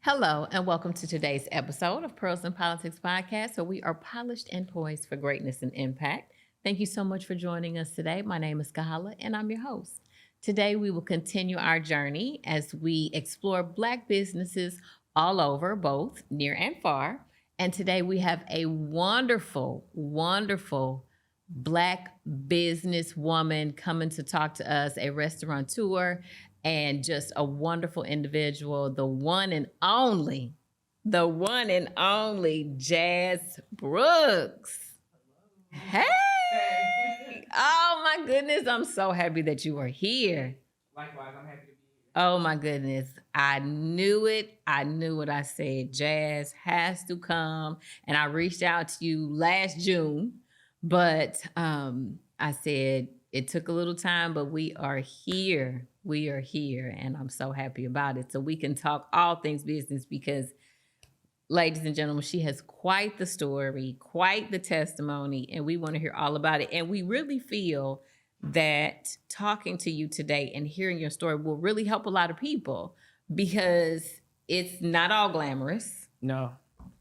Hello, and welcome to today's episode of Pearls and Politics Podcast, where we are polished and poised for greatness and impact. Thank you so much for joining us today. My name is Kahala, and I'm your host. Today, we will continue our journey as we explore Black businesses all over, both near and far. And today, we have a wonderful Black businesswoman coming to talk to us, a restaurateur and just a wonderful individual, the one and only Jasmine Brooks. Hey! Oh my goodness, I'm so happy that you are here. Likewise, I'm happy to be here. Oh my goodness, I knew it. I knew what I said. Jass has to come, and I reached out to you last June, but I said it took a little time, but we are here. We are here, and I'm so happy about it. So we can talk all things business because, ladies and gentlemen, she has quite the story, quite the testimony, and we want to hear all about it. And we really feel that talking to you today and hearing your story will really help a lot of people because it's not all glamorous. No.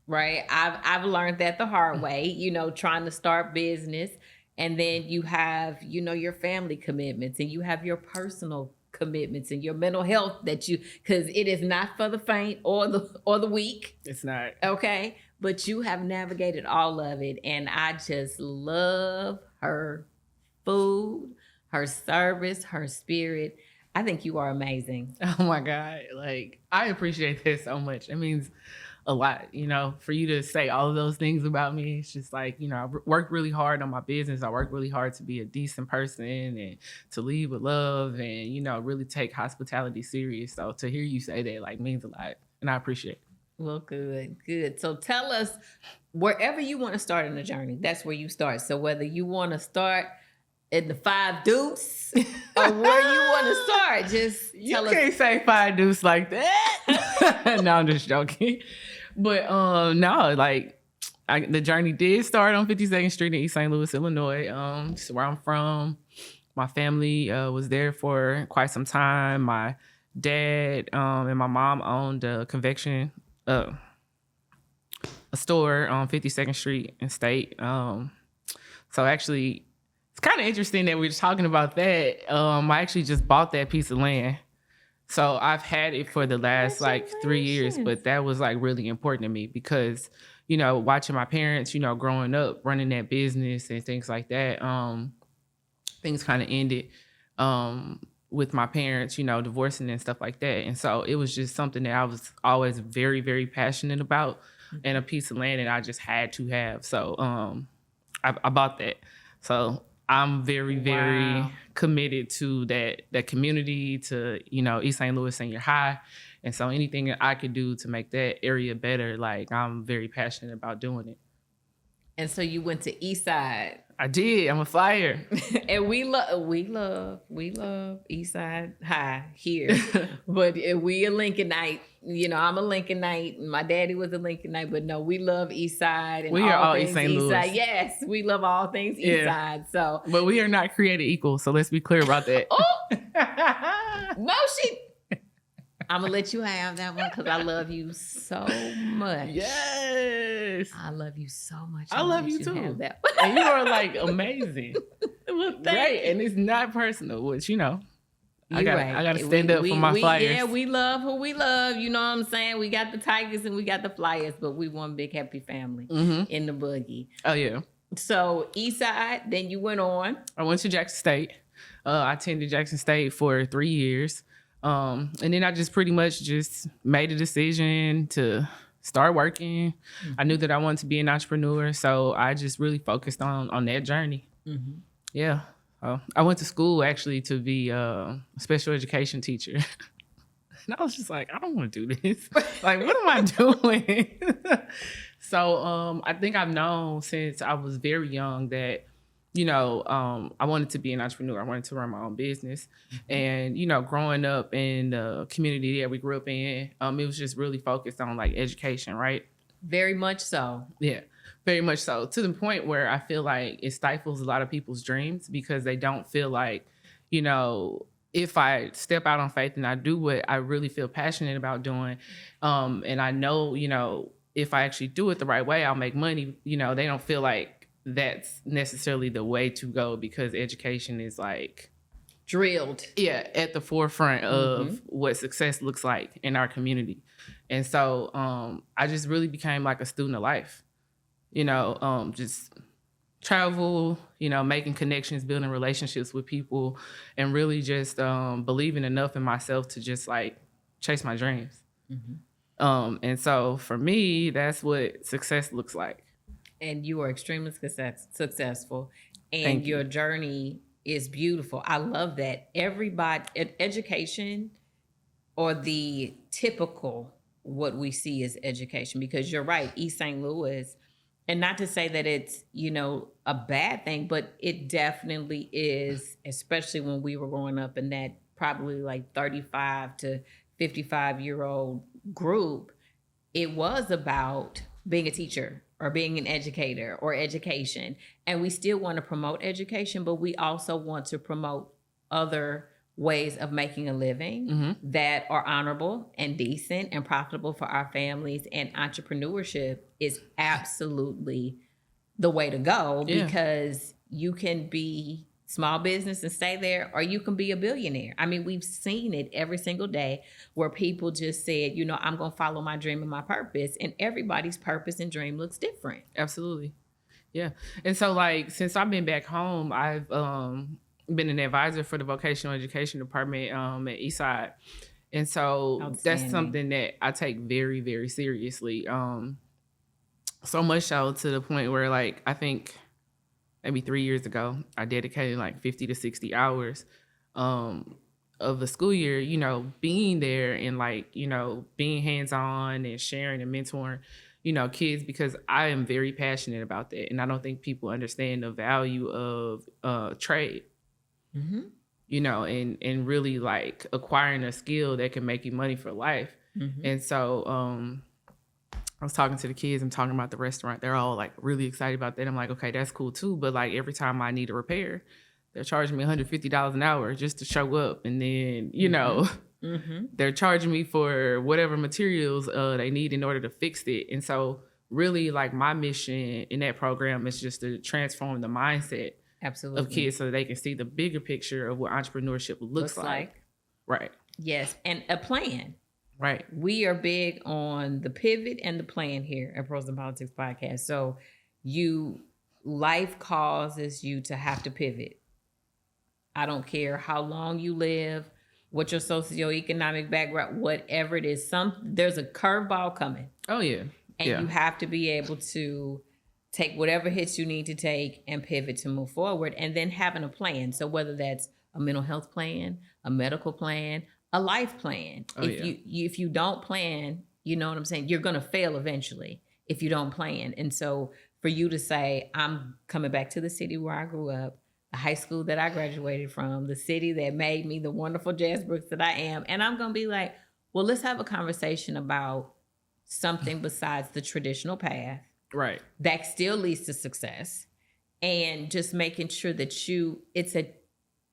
Right? I've learned that the hard way, trying to start business. And then you have, your family commitments and you have your personal commitments and your mental health because it is not for the faint or the weak. It's not. Okay. But you have navigated all of it. And I just love her food, her service, her spirit. I think you are amazing. Oh my God. I appreciate this so much. It means a lot, for you to say all of those things about me. It's just I worked really hard on my business. I worked really hard to be a decent person and to lead with love and, really take hospitality serious. So to hear you say that means a lot, and I appreciate it. Well, good. So tell us, wherever you want to start in the journey, that's where you start. So whether you want to start in the 5 Deuce or where you want to start, just tell us. You can't say 5 Deuce like that. No, I'm just joking. But no, the journey did start on 52nd Street in East St. Louis, Illinois. It's where I'm from. My family was there for quite some time. My dad and my mom owned a store on 52nd Street in State. So actually, it's kind of interesting that we're talking about that. I actually just bought that piece of land. So I've had it for the last 3 years, but that was really important to me because, watching my parents, growing up, running that business and things like that, things kind of ended with my parents, divorcing and stuff like that. And so it was just something that I was always very, very passionate about and a piece of land that I just had to have. So I bought that. So I'm very, very committed to that community, to, East St. Louis Senior High. And so anything that I could do to make that area better, I'm very passionate about doing it. And so you went to East Side. I did. I'm a flyer. And we love East Side High here. But we a Lincolnite. I'm a Lincolnite. My daddy was a Lincolnite. But no, we love East Side. And we are all East St. Louis. Side. Yes, we love all things East Side. So, but we are not created equal. So let's be clear about that. No, I'm going to let you have that one because I love you so much. Yes. I love you so much. I love you too. Have that. And you are amazing. Well, right. And it's not personal, which, I got to stand up for my Flyers. Yeah, we love who we love. You know what I'm saying? We got the Tigers and we got the Flyers, but we one big happy family in the boogie. Oh, yeah. So East Side, then you went on. I went to Jackson State. I attended Jackson State for 3 years. And then I just pretty much just made a decision to start working. Mm-hmm. I knew that I wanted to be an entrepreneur, so I just really focused on that journey. Mm-hmm. Yeah. I went to school actually to be a special education teacher. And I was just I don't want to do this. What am I doing? So I think I've known since I was very young that I wanted to be an entrepreneur. I wanted to run my own business. And, growing up in the community that we grew up in, it was just really focused on education, right? Very much so. Yeah, very much so. To the point where I feel it stifles a lot of people's dreams because they don't feel if I step out on faith and I do what I really feel passionate about doing, and I know, if I actually do it the right way, I'll make money. They don't feel like that's necessarily the way to go, because education is like drilled. Yeah, at the forefront of what success looks like in our community. And so I just really became like a student of life, just travel, making connections, building relationships with people, and really just believing enough in myself to just like chase my dreams. And so for me, that's what success looks like. And you are extremely successful, and your journey is beautiful. I love that. Everybody, education, or the typical what we see is education, because you're right, East St. Louis, and not to say that it's, a bad thing, but it definitely is, especially when we were growing up in that probably like 35 to 55-year-old group. It was about being a teacher or being an educator or education. And we still want to promote education, but we also want to promote other ways of making a living that are honorable and decent and profitable for our families. And entrepreneurship is absolutely the way to go, because you can be small business and stay there, or you can be a billionaire. I mean, we've seen it every single day where people just said, I'm going to follow my dream and my purpose, and everybody's purpose and dream looks different. Absolutely. Yeah. And so like, since I've been back home, I've been an advisor for the vocational education department at Eastside. And so that's something that I take very, very seriously. So much so to the point where, like, I think maybe 3 years ago, I dedicated like 50 to 60 hours of the school year, being there and like, being hands-on and sharing and mentoring, kids, because I am very passionate about that. And I don't think people understand the value of trade, and really like acquiring a skill that can make you money for life. And so, I was talking to the kids and talking about the restaurant. They're all like really excited about that. I'm like, okay, that's cool too. But like every time I need a repair, they're charging me $150 an hour just to show up. And then, they're charging me for whatever materials they need in order to fix it. And so really like my mission in that program is just to transform the mindset of kids so that they can see the bigger picture of what entrepreneurship looks like. Right. Yes. And a plan. Right. We are big on the pivot and the plan here at Pros and Politics Podcast. So life causes you to have to pivot. I don't care how long you live, what your socioeconomic background, whatever it is, there's a curveball coming. Oh, yeah. And you have to be able to take whatever hits you need to take and pivot to move forward, and then having a plan. So whether that's a mental health plan, a medical plan, a life plan. If you don't plan, you know what I'm saying? You're going to fail eventually if you don't plan. And so for you to say, I'm coming back to the city where I grew up, the high school that I graduated from, the city that made me the wonderful Jasmine Brooks that I am. And I'm going to be like, well, let's have a conversation about something besides the traditional path. Right. That still leads to success. And just making sure that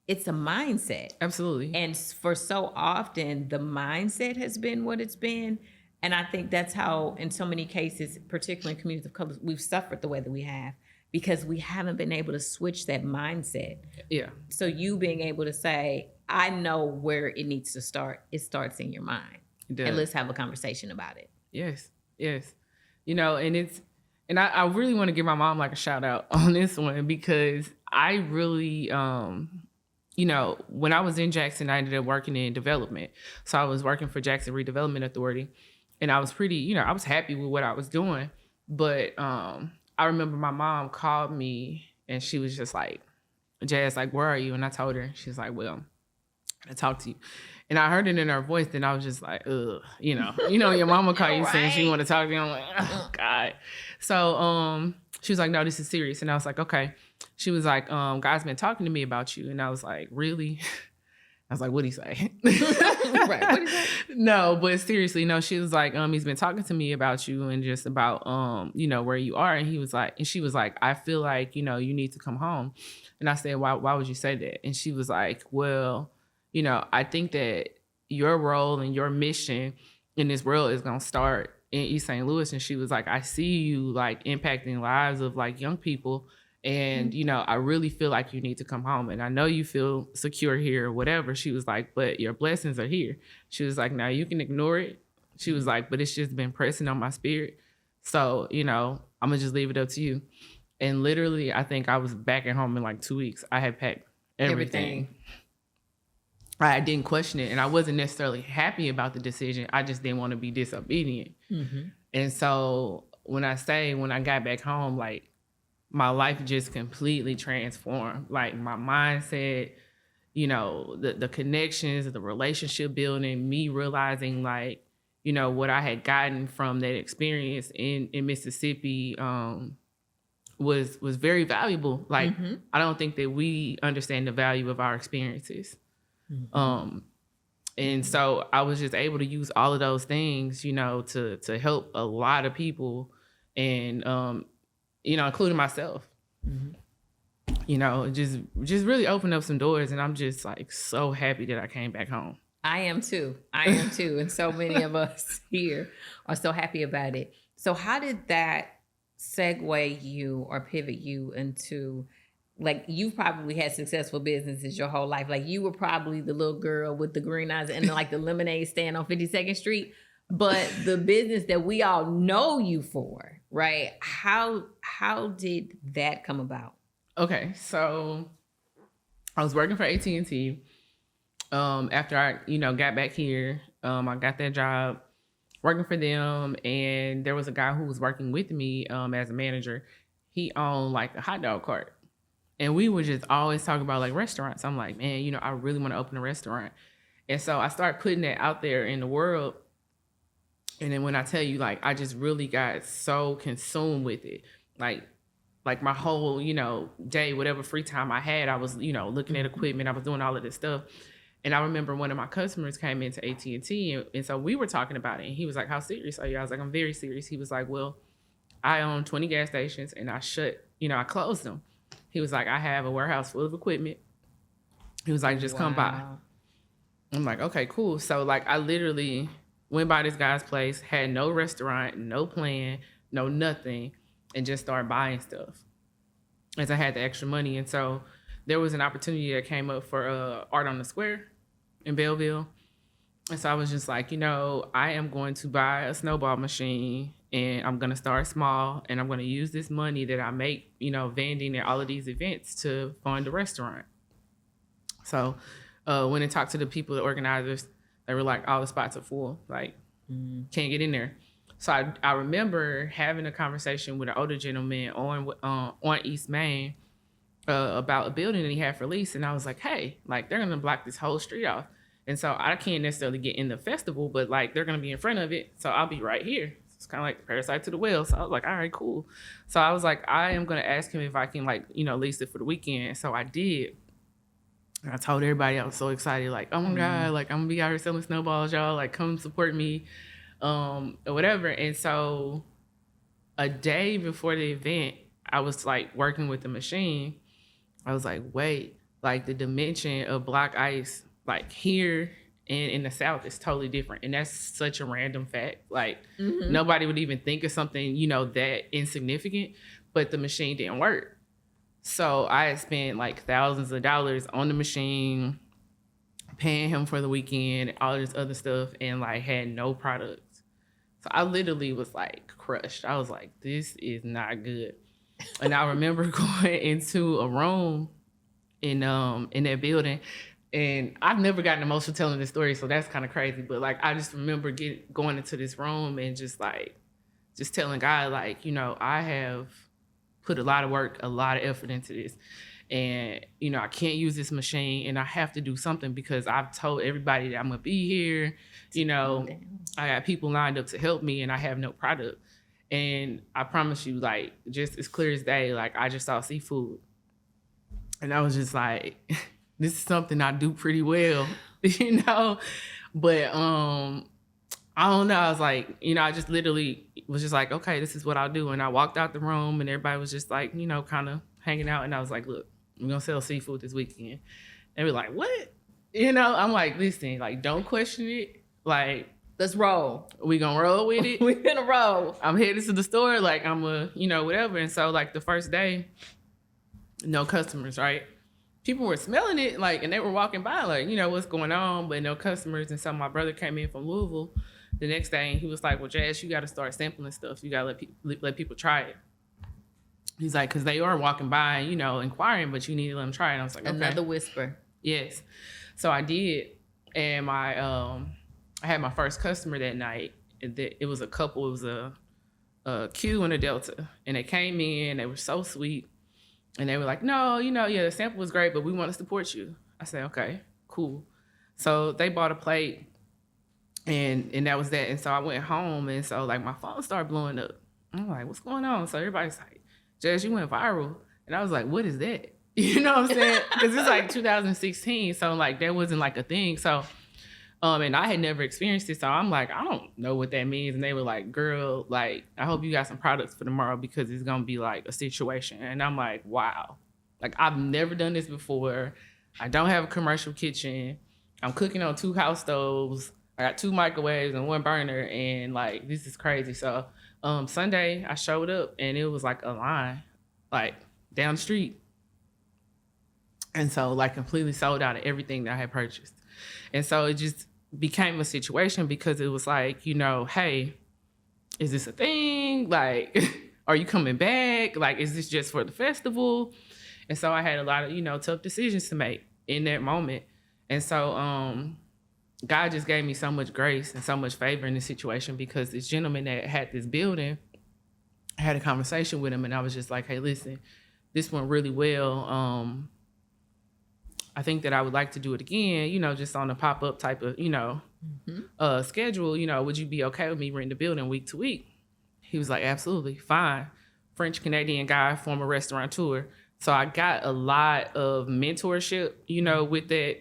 it's a mindset. Absolutely. And for so often, the mindset has been what it's been. And I think that's how, in so many cases, particularly in communities of color, we've suffered the way that we have, because we haven't been able to switch that mindset. Yeah. So you being able to say, I know where it needs to start. It starts in your mind. It does. And let's have a conversation about it. Yes. Yes. And I really want to give my mom like a shout out on this one, because I really, when I was in Jackson, I ended up working in development. So I was working for Jackson Redevelopment Authority, and I was pretty, I was happy with what I was doing. But I remember my mom called me and she was just like, Jass, like, where are you? And I told her, she's like, well, I talked to you. And I heard it in her voice, and I was just like, ugh, your mama call you saying she want to talk to you. I'm like, oh God. So she was like, no, this is serious. And I was like, okay. She was like, God's been talking to me about you. And I was like, really? I was like, what'd he say? Right. What'd he say? No, but seriously, no, she was like, he's been talking to me about you and just about, where you are. And she was like, I feel like, you need to come home. And I said, why would you say that? And she was like, well, I think that your role and your mission in this world is going to start in East St. Louis. And she was like, I see you like impacting lives of like young people. And, I really feel like you need to come home. And I know you feel secure here or whatever. She was like, but your blessings are here. She was like, now you can ignore it. She was like, but it's just been pressing on my spirit. So, I'm going to just leave it up to you. And literally, I think I was back at home in like 2 weeks. I had packed everything. I didn't question it. And I wasn't necessarily happy about the decision. I just didn't want to be disobedient. And so when I got back home, like my life just completely transformed. Like my mindset, the connections, the relationship building, me realizing like, what I had gotten from that experience in Mississippi was very valuable. Like, I don't think that we understand the value of our experiences. And so I was just able to use all of those things, to help a lot of people and, including myself, just really opened up some doors. And I'm just like so happy that I came back home. I am too. And so many of us here are so happy about it. So how did that segue you or pivot you into, like, you've probably had successful businesses your whole life. Like, you were probably the little girl with the green eyes and like the lemonade stand on 52nd Street. But the business that we all know you for, right? How did that come about? Okay, so I was working for AT&T. After I, got back here, I got that job working for them, and there was a guy who was working with me as a manager. He owned like a hot dog cart. And we would just always talk about like restaurants. I'm like, man, I really want to open a restaurant. And so I started putting that out there in the world. And then when I tell you, like, I just really got so consumed with it. Like my whole, day, whatever free time I had, I was, looking at equipment. I was doing all of this stuff. And I remember one of my customers came into AT&T. And so we were talking about it. And he was like, how serious are you? I was like, I'm very serious. He was like, well, I own 20 gas stations and I closed them. He was like, I have a warehouse full of equipment. He was like, just come by. I'm like, okay, cool. So like, I literally went by this guy's place, had no restaurant, no plan, no nothing, and just started buying stuff as I had the extra money. And so there was an opportunity that came up for Art on the Square in Belleville. And so I was just like, I am going to buy a snowball machine and I'm going to start small and I'm going to use this money that I make, vending at all of these events to fund the restaurant. So when I talked to the people, the organizers, they were like, all the spots are full, like can't get in there. So I remember having a conversation with an older gentleman on East Main about a building that he had for lease. And I was like, hey, like they're going to block this whole street off. And so I can't necessarily get in the festival, but like they're going to be in front of it. So I'll be right here. It's kind of like Parasite to the Whale. So I was like, all right, cool. So I was like, I am going to ask him if I can lease it for the weekend. So I did. And I told everybody I was so excited, like, oh my God, like I'm going to be out here selling snowballs, y'all. Like come support me or whatever. And so a day before the event, I was like working with the machine. I was like, wait, like the dimension of block ice, like here and in the South is totally different. And that's such a random fact. Like nobody would even think of something, that insignificant, but the machine didn't work. So I had spent like thousands of dollars on the machine, paying him for the weekend, all this other stuff, and like had no product. So I literally was like crushed. I was like, this is not good. And I remember going into a room in that building. And I've never gotten emotional telling this story, so that's kind of crazy. But like, I just remember going into this room and just telling God, like, I have put a lot of work, a lot of effort into this. And, I can't use this machine and I have to do something because I've told everybody that I'm going to be here. I got people lined up to help me and I have no product. And I promise you, like, just as clear as day, like, I just saw seafood. And I was just like, this is something I do pretty well, But I don't know. I was like, I just literally was just like, okay, this is what I'll do. And I walked out the room and everybody was just like, kind of hanging out. And I was like, look, we're going to sell seafood this weekend. They were like, what? You know, I'm like, listen, like, don't question it. Like, let's roll. We gonna roll with it. We gonna roll. I'm headed to the store, like, I'm a, you know, whatever. And so, like, the first day, no customers, right? People were smelling it, like, and they were walking by, like, you know, what's going on, but no customers. And so my brother came in from Louisville the next day, and he was like, well, Jass, you got to start sampling stuff. You got to let people try it. He's like, because they are walking by, you know, inquiring, but you need to let them try it. And I was like, okay. Another whisper. Yes. So I did, and I had my first customer that night. It was a couple. It was a Q and a Delta, and they came in. They were so sweet. And they were like, no, you know, yeah, the sample was great, but we want to support you. I said, okay, cool. So they bought a plate, and that was that. And so I went home, and so, like, my phone started blowing up. I'm like, what's going on? So everybody's like, Jass, you went viral. And I was like, what is that? You know what I'm saying? Because it's like 2016, so, like, that wasn't, like, a thing. So, and I had never experienced it, so I'm like, I don't know what that means. And they were like, girl, like, I hope you got some products for tomorrow because it's going to be like a situation. And I'm like, wow. Like, I've never done this before. I don't have a commercial kitchen. I'm cooking on 2 house stoves. I got 2 microwaves and 1 burner. And, like, this is crazy. So Sunday, I showed up, and it was like a line, like, down the street. And so, like, completely sold out of everything that I had purchased. And so it just became a situation because it was like, you know, hey, is this a thing? Like, are you coming back? Like, is this just for the festival? And so I had a lot of, you know, tough decisions to make in that moment. And so God just gave me so much grace and so much favor in this situation because this gentleman that had this building, I had a conversation with him, and I was just like, hey, listen, this went really well. I think that I would like to do it again, you know, just on a pop-up type of, you know, schedule. You know, would you be okay with me renting the building week to week? He was like, absolutely, fine. French-Canadian guy, former restaurateur. So I got a lot of mentorship, you know, with that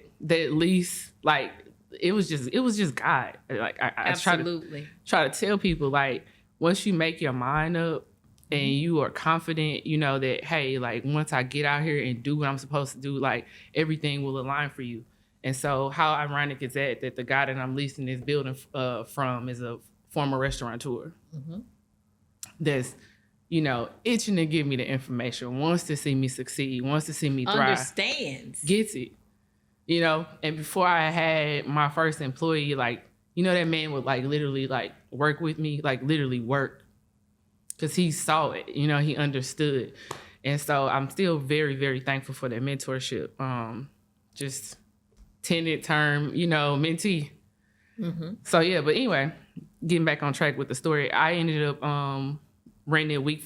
lease. Like, it was just God. Like, I try to tell people, like, once you make your mind up, and you are confident, you know, that, hey, like, once I get out here and do what I'm supposed to do, like, everything will align for you. And so how ironic is that the guy that I'm leasing this building from is a former restaurateur that's, you know, itching to give me the information, wants to see me succeed, wants to see me thrive. Understands. Gets it. You know, and before I had my first employee, like, you know, that man would, like, literally, like, work with me, like, literally work. Because he saw it, you know, he understood. And so I'm still very, very thankful for that mentorship. Just tenant term, you know, mentee. So, yeah, but anyway, getting back on track with the story, I ended up renting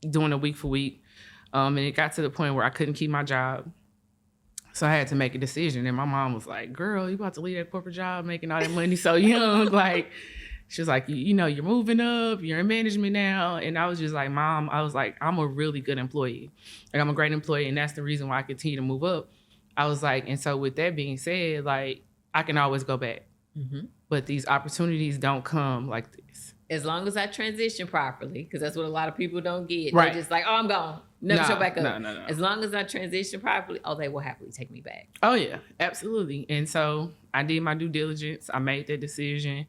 doing a week for week. And it got to the point where I couldn't keep my job. So I had to make a decision. And my mom was like, girl, you about to leave that corporate job making all that money so young? Like, she was like, you know, you're moving up, you're in management now. And I was just like, Mom, I was like, I'm a really good employee. Like, I'm a great employee. And that's the reason why I continue to move up. I was like, and so with that being said, like, I can always go back. But these opportunities don't come like this. As long as I transition properly, because that's what a lot of people don't get. Right. They're just like, oh, I'm gone. Never show back up. No. As long as I transition properly, they will happily take me back. Oh, yeah, absolutely. And so I did my due diligence. I made that decision.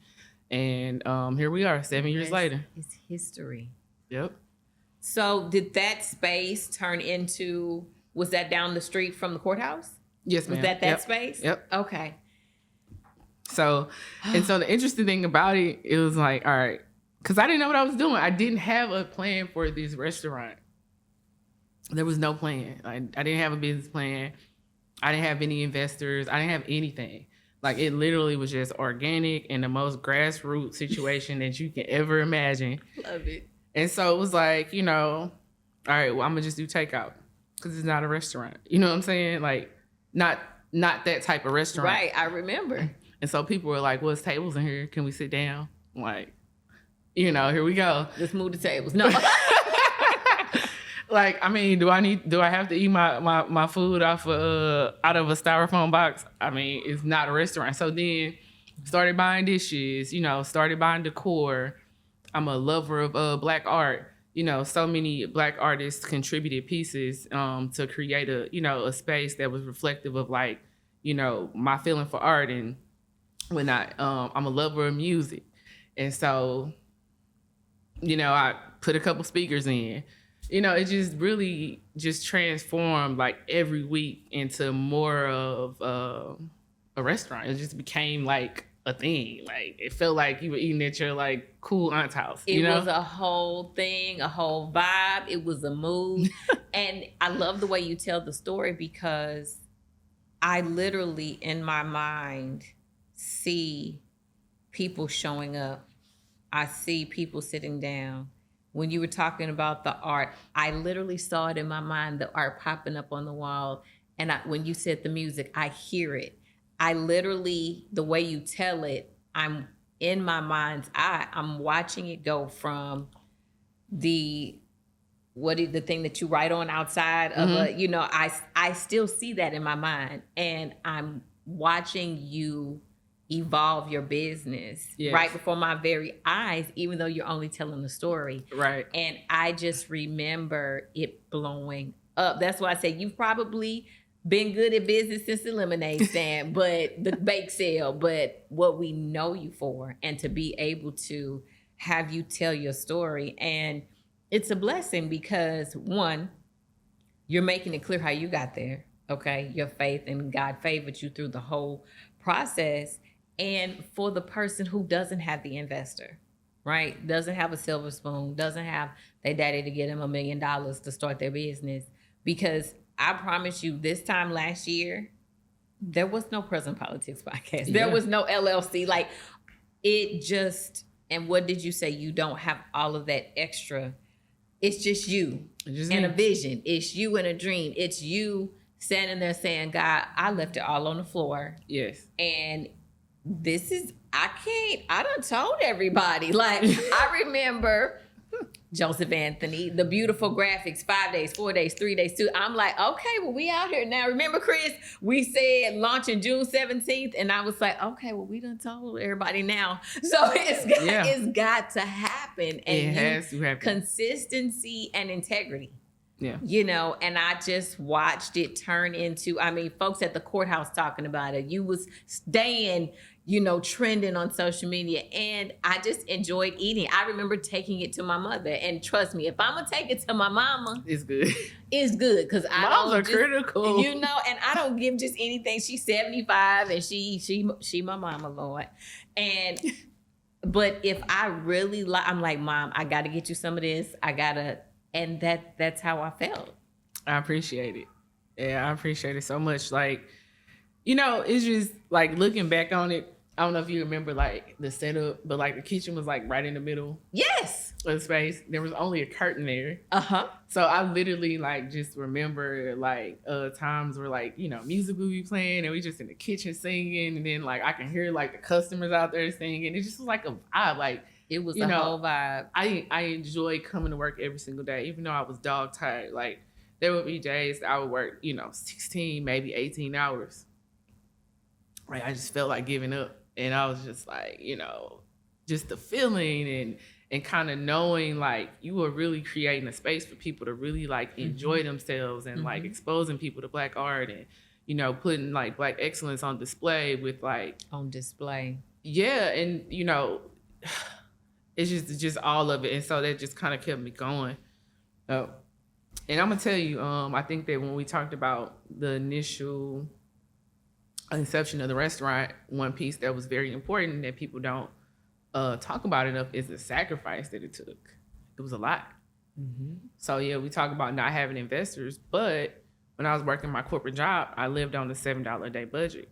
And here we are, 7 years later. It's history. Yep. So did that space turn into, was that down the street from the courthouse? Yes, ma'am. Was that space? Yep. Okay. So, and so the interesting thing about it, it was like, all right, because I didn't know what I was doing. I didn't have a plan for this restaurant. There was no plan. I didn't have a business plan. I didn't have any investors. I didn't have anything. Like, it literally was just organic and the most grassroots situation that you can ever imagine. Love it. And so it was like, you know, all right, well, I'm going to just do takeout because it's not a restaurant. You know what I'm saying? Like, not that type of restaurant. Right, I remember. And so people were like, what's tables in here? Can we sit down? I'm like, you know, here we go. Let's move the tables. No. Like, I mean, do I have to eat my food out of a styrofoam box? I mean, it's not a restaurant. So then started buying dishes, you know, started buying decor. I'm a lover of Black art. You know, so many Black artists contributed pieces to create a space that was reflective of, like, my feeling for art, and when I'm a lover of music. And so, I put a couple speakers in. It just really just transformed like every week into more of a restaurant. It just became like a thing. Like it felt like you were eating at your like cool aunt's house. It was a whole thing, a whole vibe. It was a mood. And I love the way you tell the story, because I literally in my mind see people showing up. I see people sitting down. When you were talking about the art, I literally saw it in my mind, the art popping up on the wall. And when you said the music, I hear it. I literally, the way you tell it, I'm in my mind's eye. I'm watching it go from the thing that you write on outside of I still see that in my mind. And I'm watching you evolve your business right before my very eyes, even though you're only telling the story. Right. And I just remember it blowing up. That's why I say you've probably been good at business since the lemonade stand, but the bake sale, but what we know you for, and to be able to have you tell your story. And it's a blessing because, one, you're making it clear how you got there. Okay. Your faith and God favored you through the whole process. And for the person who doesn't have the investor, right? Doesn't have a silver spoon, doesn't have their daddy to get him $1 million to start their business. Because I promise you, this time last year, there was no Present Politics podcast. There was no LLC. Like it just, and what did you say? You don't have all of that extra. It's just you and a vision. It's you and a dream. It's you standing there saying, God, I left it all on the floor. Yes. And this is, I done told everybody. Like, I remember Joseph Anthony, the beautiful graphics, 5 days, 4 days, 3 days, 2. I'm like, okay, well, we out here now. Remember, Chris, we said launching June 17th. And I was like, okay, well, we done told everybody now. So it's got to happen. And it has to happen. Consistency and integrity. Yeah. And I just watched it turn into, folks at the courthouse talking about it. You was staying, trending on social media. And I just enjoyed eating. I remember taking it to my mother. And trust me, if I'm going to take it to my mama, it's good. It's good. Because moms are critical. And I don't give just anything. She's 75 and she my mama, Lord. But if I really I'm like, Mom, I got to get you some of this. And that's how I felt. I appreciate it. Yeah, I appreciate it so much. Like, it's just like looking back on it. I don't know if you remember like the setup, but like the kitchen was like right in the middle. Yes. Of the space. There was only a curtain there. Uh-huh. So I literally like just remember like times where like, music would be playing and we just in the kitchen singing. And then like I can hear like the customers out there singing. It just was like a vibe. Like, it was a whole vibe. I enjoy coming to work every single day, even though I was dog tired. Like there would be days that I would work, 16, maybe 18 hours. Like I just felt like giving up. And I was just like, just the feeling and kind of knowing like you were really creating a space for people to really like enjoy themselves and like exposing people to Black art and, putting like Black excellence on display with like. On display. Yeah. And, it's just all of it. And so that just kind of kept me going. Oh. And I'm going to tell you, I think that when we talked about the initial inception of the restaurant, one piece that was very important that people don't talk about enough is the sacrifice that it took. It was a lot. Mm-hmm. So yeah, we talk about not having investors, but when I was working my corporate job, I lived on the $7 a day budget.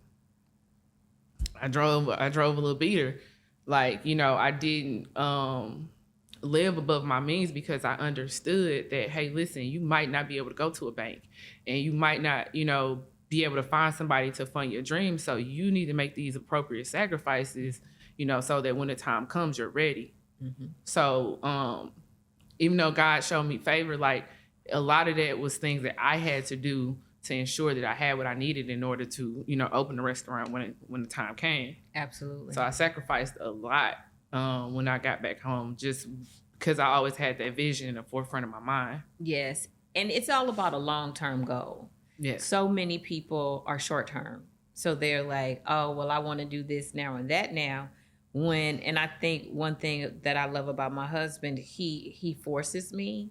I drove a little beater. Like, I didn't live above my means because I understood that, hey, listen, you might not be able to go to a bank and you might not, be able to find somebody to fund your dreams. So you need to make these appropriate sacrifices, so that when the time comes, you're ready. Mm-hmm. So even though God showed me favor, like a lot of that was things that I had to do to ensure that I had what I needed in order to, open the restaurant when the time came. Absolutely. So I sacrificed a lot when I got back home, just because I always had that vision in the forefront of my mind. Yes. And it's all about a long-term goal. Yes. So many people are short-term. So they're like, oh, well, I want to do this now and that now. And I think one thing that I love about my husband, he forces me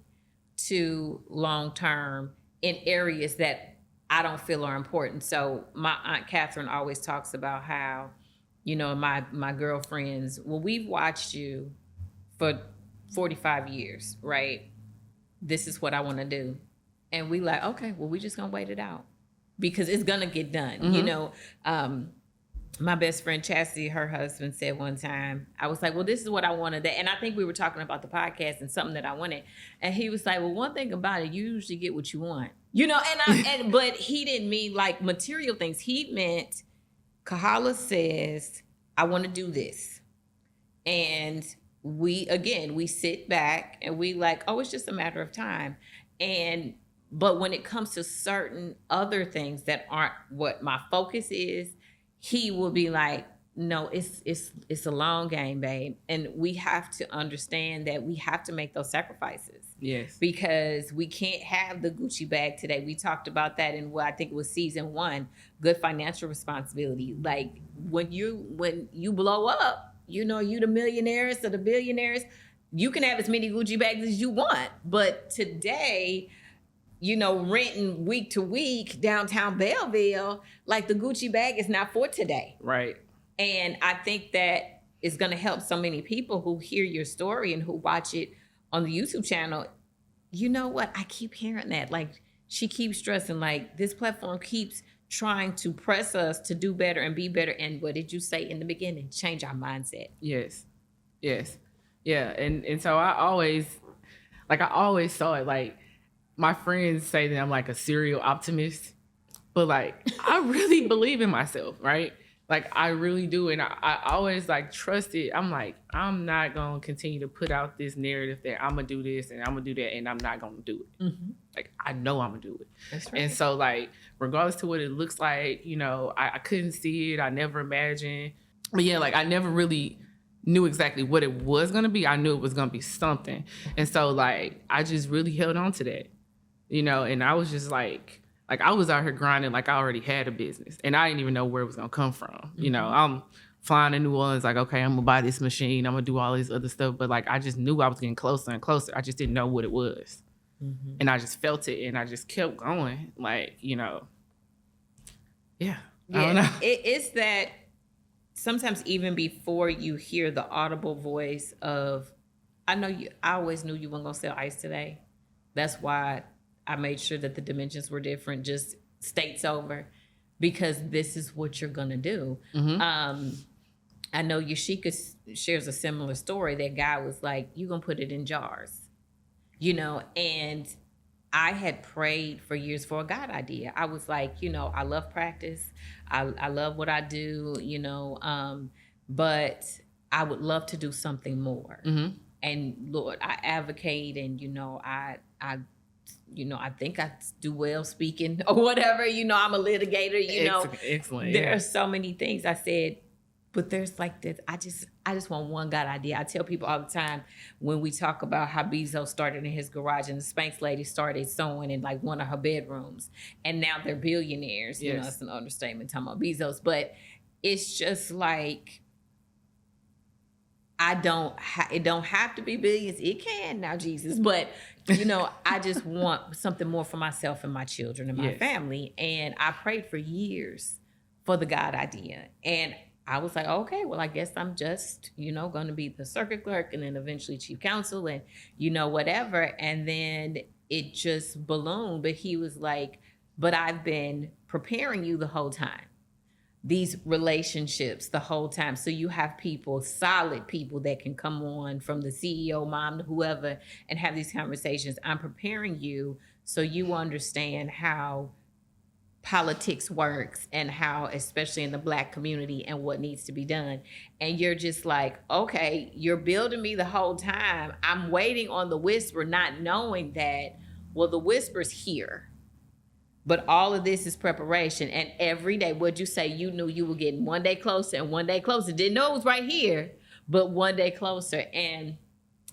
to long term in areas that I don't feel are important. So my Aunt Catherine always talks about how, my girlfriends, well, we've watched you for 45 years, right? This is what I want to do. And we like, okay, well, we just gonna wait it out because it's gonna get done. My best friend Chastity, her husband, said one time, I was like, well, this is what I wanted. And I think we were talking about the podcast and something that I wanted. And he was like, well, one thing about it, you usually get what you want. But he didn't mean like material things. He meant Kahala says, I want to do this. And we sit back and we like, oh, it's just a matter of time. But when it comes to certain other things that aren't what my focus is, he will be like, no, it's a long game, babe. And we have to understand that we have to make those sacrifices. Yes. Because we can't have the Gucci bag today. We talked about that in what I think it was season 1, good financial responsibility. Like when you blow up, you the millionaires or the billionaires, you can have as many Gucci bags as you want. But today, renting week to week downtown Belleville, like the Gucci bag is not for today. Right. And I think that is going to help so many people who hear your story and who watch it on the YouTube channel. You know what? I keep hearing that. Like she keeps stressing, like this platform keeps trying to press us to do better and be better. And what did you say in the beginning? Change our mindset. Yes. Yeah. And so I always saw it like, my friends say that I'm like a serial optimist, but like I really believe in myself, right? Like I really do. And I always like trust it. I'm like, I'm not going to continue to put out this narrative that I'm going to do this and I'm going to do that and I'm not going to do it. Mm-hmm. Like I know I'm going to do it. That's right. And so like, regardless to what it looks like, I couldn't see it. I never imagined. But yeah, like I never really knew exactly what it was going to be. I knew it was going to be something. And so like, I just really held on to that. And I was just like I was out here grinding like I already had a business and I didn't even know where it was going to come from. Mm-hmm. I'm flying to New Orleans like, okay, I'm going to buy this machine. I'm going to do all this other stuff. But like, I just knew I was getting closer and closer. I just didn't know what it was. Mm-hmm. And I just felt it and I just kept going. Like, yeah. I don't know. It's that sometimes even before you hear the audible voice of, I always knew you weren't going to sell ice today. That's why I made sure that the dimensions were different, just states over, because this is what you're going to do. Mm-hmm. I know Yashika shares a similar story. That guy was like, you're going to put it in jars, and I had prayed for years for a God idea. I was like, I love practice. I love what I do, but I would love to do something more. Mm-hmm. And Lord, I advocate and, I think I do well speaking or whatever, I'm a litigator, Excellent. There are so many things I said, but there's like this, I just want one God idea. I tell people all the time when we talk about how Bezos started in his garage and the Spanx lady started sewing in like one of her bedrooms and now they're billionaires. Yes. It's an understatement talking about Bezos, but it's just like, it don't have to be billions. It can now, Jesus. But, I just want something more for myself and my children and my family. And I prayed for years for the God idea. And I was like, okay, well, I guess I'm just, going to be the circuit clerk and then eventually chief counsel and, whatever. And then it just ballooned. But he was like, but I've been preparing you the whole time. These relationships the whole time. So you have people, solid people that can come on from the CEO, mom, to whoever, and have these conversations. I'm preparing you so you understand how politics works and how, especially in the Black community and what needs to be done. And you're just like, okay, you're building me the whole time. I'm waiting on the whisper, not knowing that, well, the whisper's here. But all of this is preparation. And every day, what'd you say? You knew you were getting one day closer and one day closer. Didn't know it was right here, but one day closer. And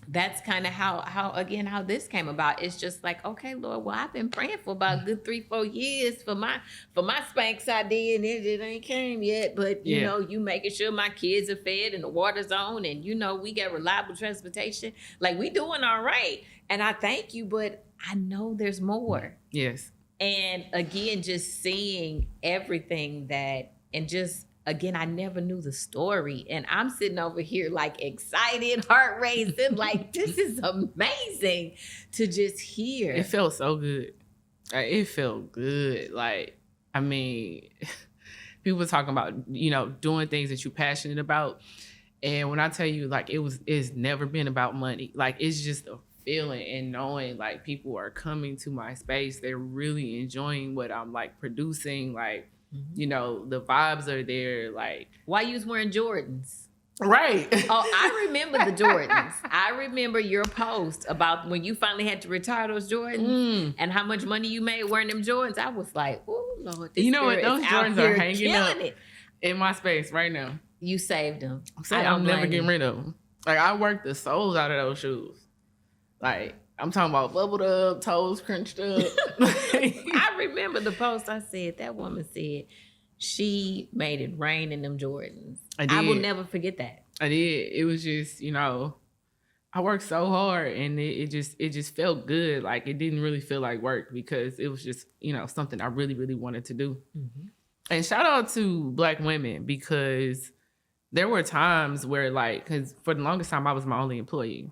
that's kind of how this came about. It's just like, okay, Lord, well, I've been praying for about a good 3-4 years for my Spanx ID, and it ain't came yet. But you Yeah. know, you making sure my kids are fed and the water's on, and you know, we got reliable transportation. Like, we doing all right. And I thank you, but I know there's more. Yes. And again, just seeing everything that, and just again, I never knew the story. And I'm sitting over here like excited, heart racing, like this is amazing to just hear. It felt so good. It felt good. Like, I mean, people talking about, you know, doing things that you're passionate about. And when I tell you, like, it's never been about money. Like, it's just a feeling and knowing like people are coming to my space. They're really enjoying what I'm like producing. Like, you know, the vibes are there. Like, why you was wearing Jordans? Right. Oh, I remember the Jordans. I remember your post about when you finally had to retire those Jordans and how much money you made wearing them Jordans. I was like, oh Lord, this you know what? Those Jordans are hanging up in my space right now. You saved them. I'm never getting rid of them. Like, I worked the soles out of those shoes. Like, I'm talking about bubbled up, toes crunched up. I remember the post I said, that woman said she made it rain in them Jordans. I will never forget that. I did. It was just, you know, I worked so hard and it just felt good. Like, it didn't really feel like work because it was just, you know, something I really, really wanted to do. Mm-hmm. And shout out to Black women, because there were times where, like, because for the longest time I was my only employee.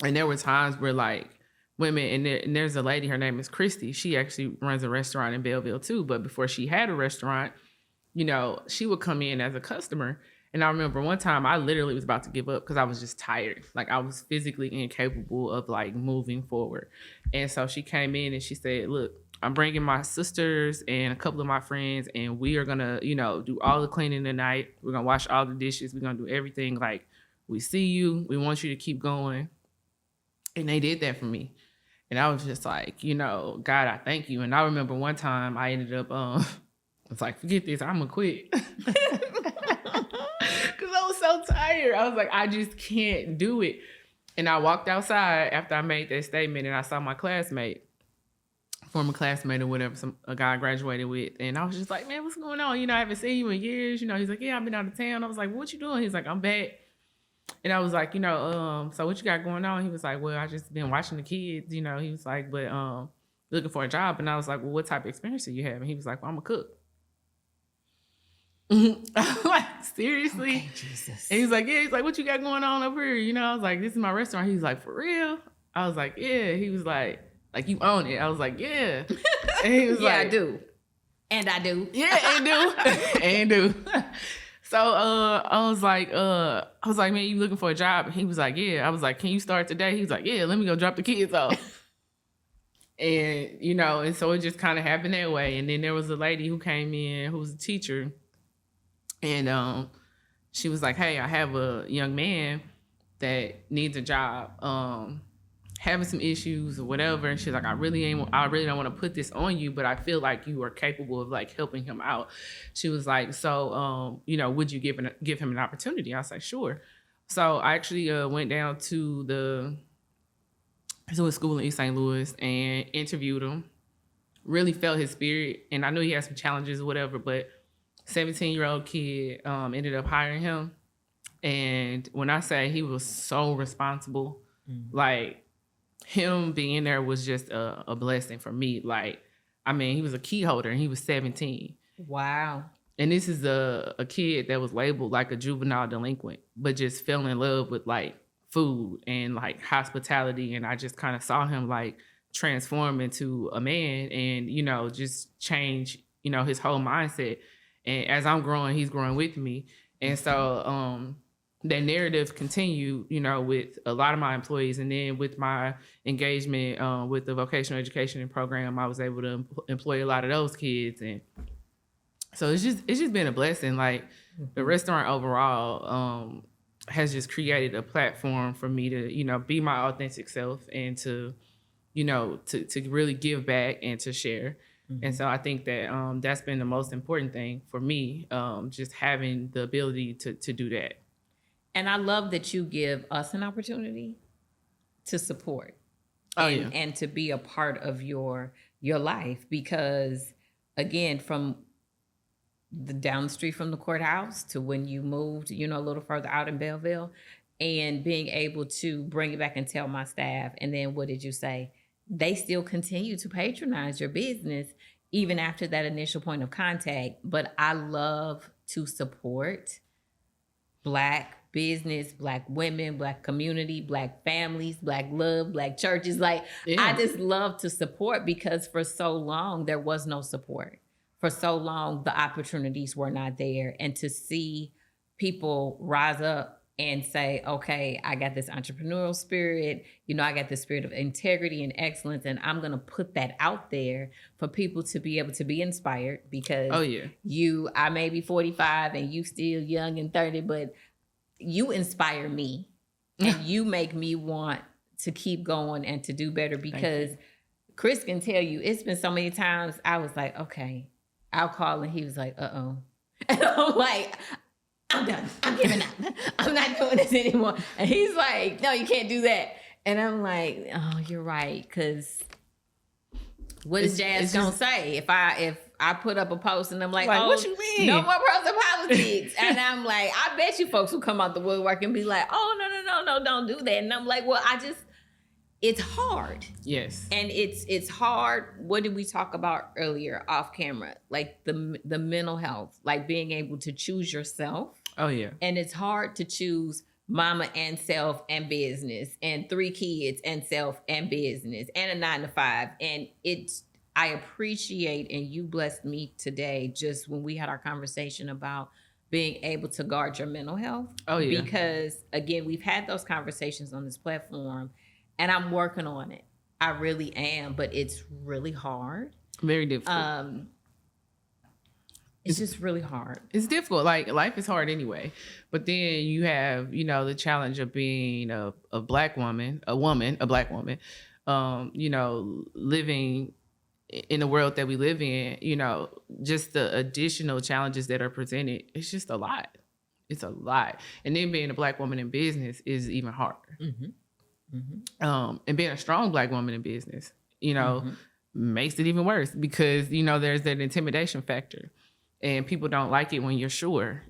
And there were times where, like, women, and there's a lady, her name is Christy. She actually runs a restaurant in Belleville too. But before she had a restaurant, you know, she would come in as a customer. And I remember one time I literally was about to give up because I was just tired. Like, I was physically incapable of like moving forward. And so she came in and she said, look, I'm bringing my sisters and a couple of my friends, and we are going to, you know, do all the cleaning tonight. We're going to wash all the dishes. We're going to do everything. Like, we see you. We want you to keep going. And they did that for me. And I was just like, you know, God, I thank you. And I remember one time I ended up, I was like, forget this, I'm going to quit. Because I was so tired. I was like, I just can't do it. And I walked outside after I made that statement, and I saw my classmate, former classmate or whatever, a guy I graduated with. And I was just like, man, what's going on? You know, I haven't seen you in years. You know, he's like, yeah, I've been out of town. I was like, what you doing? He's like, I'm back. And I was like, you know, so what you got going on? He was like, well, I just been watching the kids, you know. He was like, but looking for a job. And I was like, well, what type of experience do you have? And he was like, well, I'm a cook. I'm like, seriously? Okay, Jesus. And he's like, yeah. He's like, what you got going on over here? You know, I was like, this is my restaurant. He's like, for real? I was like, yeah. He was like you own it. I was like, yeah. And he was yeah, like, I do. And I do. Yeah, and do. And do. So I was like, man, you looking for a job? And he was like, yeah. I was like, can you start today? He was like, yeah, let me go drop the kids off. And, you know, and so it just kind of happened that way. And then there was a lady who came in who was a teacher. And she was like, hey, I have a young man that needs a job, having some issues or whatever. And she's like, I really don't want to put this on you, but I feel like you are capable of like helping him out. She was like, so, you know, would you give him an opportunity? I was like, sure. So I actually went down to a school in East St. Louis and interviewed him. Really felt his spirit. And I knew he had some challenges or whatever, but 17-year-old kid ended up hiring him. And when I say he was so responsible, like, him being there was just a blessing for me. Like, I mean, he was a key holder and he was 17. Wow. And this is a kid that was labeled like a juvenile delinquent, but just fell in love with like food and like hospitality. And I just kind of saw him like transform into a man and, you know, just change, you know, his whole mindset. And as I'm growing, he's growing with me. And so, that narrative continued, you know, with a lot of my employees. And then with my engagement with the vocational education program, I was able to employ a lot of those kids. And so it's just been a blessing. Like, the restaurant overall has just created a platform for me to, you know, be my authentic self and to, you know, to really give back and to share. And so I think that that's been the most important thing for me, just having the ability to do that. And I love that you give us an opportunity to support Oh and, yeah. and to be a part of your life, because again, from the down the street from the courthouse to when you moved, a little further out in Belleville, and being able to bring it back and tell my staff. And then what did you say? They still continue to patronize your business even after that initial point of contact. But I love to support Black business, Black women, Black community, Black families, Black love, Black churches. Like, Yeah. I just love to support, because for so long there was no support. For so long the opportunities were not there. And to see people rise up and say, okay, I got this entrepreneurial spirit, I got this spirit of integrity and excellence, and I'm going to put that out there for people to be able to be inspired, because Oh yeah. I may be 45 and you still young and 30, but you inspire me and you make me want to keep going and to do better, because Chris can tell you, it's been so many times I was like, okay, I'll call, and he was like, uh-oh. And I'm like, I'm done. I'm giving up. I'm not doing this anymore. And he's like, no, you can't do that. And I'm like, oh, you're right. Because what is Jass gonna say if I put up a post and I'm like, oh, what you mean? No more personal politics? And I'm like, I bet you folks will come out the woodwork and be like, oh, no, don't do that. And I'm like, well, it's hard. Yes. And it's hard. What did we talk about earlier off camera? Like the mental health, like being able to choose yourself. Oh yeah. And it's hard to choose mama and self and business, and 3 kids and self and business, and a 9-to-5. And I appreciate, and you blessed me today just when we had our conversation about being able to guard your mental health. Oh yeah. Because again, we've had those conversations on this platform, and I'm working on it. I really am, but it's really hard. Very difficult. It's just really hard. It's difficult. Like, life is hard anyway. But then you have, the challenge of being a Black woman, a Black woman, living in the world that we live in, just the additional challenges that are presented. It's just a lot. It's a lot. And then being a Black woman in business is even harder. Mm-hmm. Mm-hmm. And being a strong Black woman in business, makes it even worse, because, there's that intimidation factor. And people don't like it when you're sure,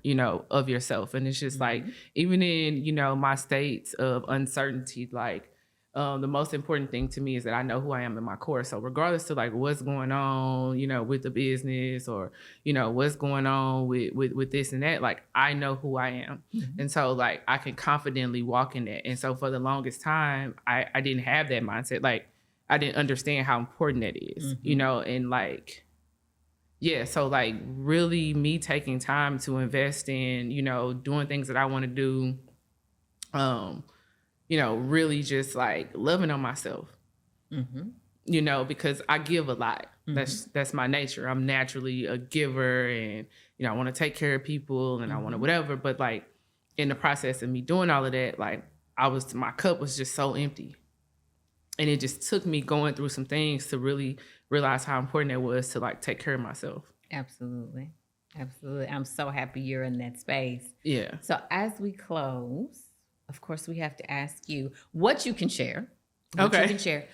of yourself. And it's just like, even in, my states of uncertainty, like, the most important thing to me is that I know who I am in my core. So regardless of like what's going on, with the business, or, what's going on with this and that, like, I know who I am. Mm-hmm. And so like, I can confidently walk in that. And so for the longest time, I didn't have that mindset. Like, I didn't understand how important that is, and like, yeah, so like really me taking time to invest in, doing things that I want to do, really just like loving on myself, because I give a lot. Mm-hmm. That's my nature. I'm naturally a giver, and, I want to take care of people, and I want to whatever. But like in the process of me doing all of that, like my cup was just so empty. And it just took me going through some things to really realize how important it was to like take care of myself. Absolutely. Absolutely. I'm so happy you're in that space. Yeah. So as we close, of course, we have to ask you what you can share. You can share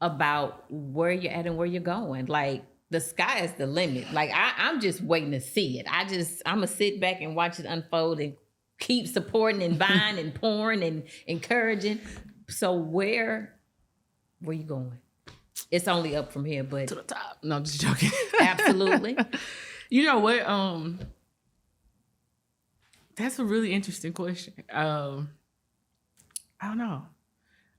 about where you're at and where you're going. Like, the sky is the limit. Like, I'm just waiting to see it. I'm going to sit back and watch it unfold and keep supporting and buying and pouring and encouraging. So where you going? It's only up from here, but to the top. No, I'm just joking. Absolutely. You know what? That's a really interesting question. I don't know.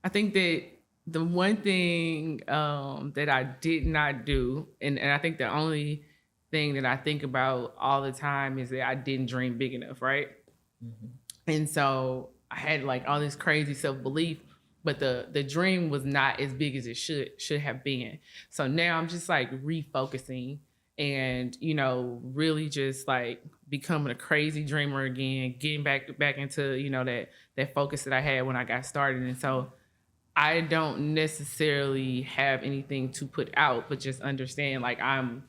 I think that the one thing that I did not do, and I think the only thing that I think about all the time is that I didn't dream big enough, right? Mm-hmm. And so I had like all this crazy self-belief, but the dream was not as big as it should have been. So now I'm just like refocusing and, really just like becoming a crazy dreamer again, getting back into, that focus that I had when I got started. And so I don't necessarily have anything to put out, but just understand like I'm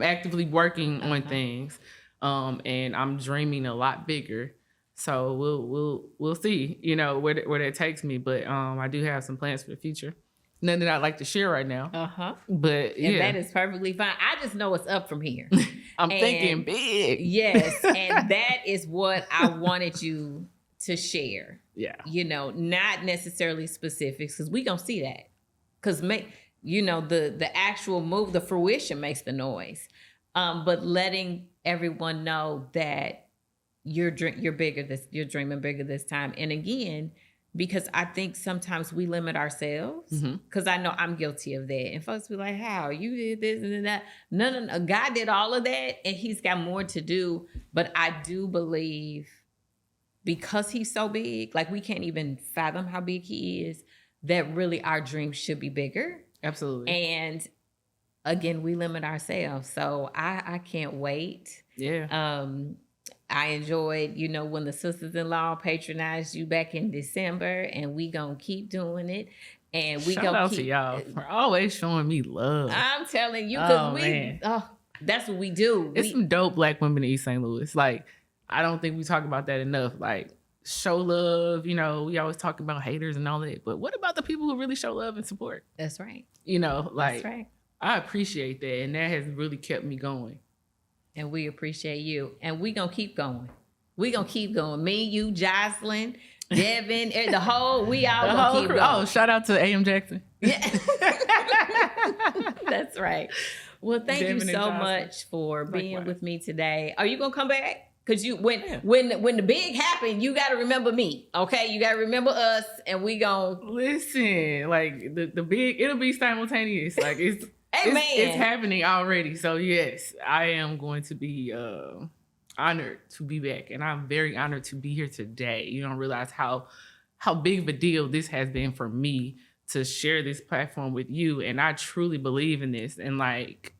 actively working on things, and I'm dreaming a lot bigger. So we'll see, where that takes me. But I do have some plans for the future. None that I'd like to share right now. But And that is perfectly fine. I just know it's up from here. I'm thinking big. Yes. And that is what I wanted you to share. Yeah. Not necessarily specifics, because we gonna see that. Because the actual move, the fruition makes the noise. But letting everyone know that you're bigger you're dreaming bigger this time. And again, because I think sometimes we limit ourselves, because I know I'm guilty of that. And folks be like, how? You did this and that. No. God did all of that, and he's got more to do. But I do believe, because he's so big, like we can't even fathom how big he is, that really our dreams should be bigger. Absolutely. And again, we limit ourselves. So I can't wait. Yeah. I enjoyed, when the sisters-in-law patronized you back in December, and we gonna keep doing it. And we Shout out to y'all for always showing me love. I'm telling you, because that's what we do. It's some dope Black women in East St. Louis. Like, I don't think we talk about that enough. Like, show love. We always talk about haters and all that. But what about the people who really show love and support? That's right. That's right. I appreciate that. And that has really kept me going. And we appreciate you. And we going to keep going. We going to keep going. Me, you, Jocelyn, Devin, we all going to keep going. Oh, shout out to A.M. Jackson. Yeah. That's right. Well, thank Devin you so much for being Likewise. with me today. Are you going to come back? Because when the big happened, you got to remember me, okay? You got to remember us, and we going to... Listen, like, the big, it'll be simultaneous. Like, it's... It's happening already. So yes, I am going to be honored to be back. And I'm very honored to be here today. You don't realize how big of a deal this has been for me to share this platform with you. And I truly believe in this. And like,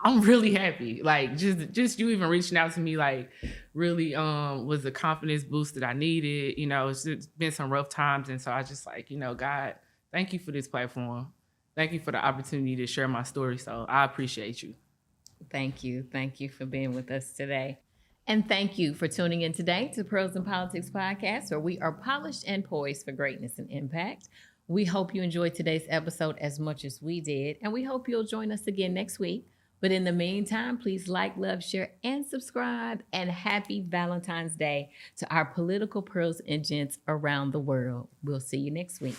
I'm really happy. Like just you even reaching out to me, like really was the confidence boost that I needed. It's been some rough times. And so I just like, God, thank you for this platform. Thank you for the opportunity to share my story. So I appreciate you. Thank you. Thank you for being with us today. And thank you for tuning in today to Pearls and Politics Podcast, where we are polished and poised for greatness and impact. We hope you enjoyed today's episode as much as we did, and we hope you'll join us again next week. But in the meantime, please like, love, share, and subscribe. And happy Valentine's Day to our political pearls and gents around the world. We'll see you next week.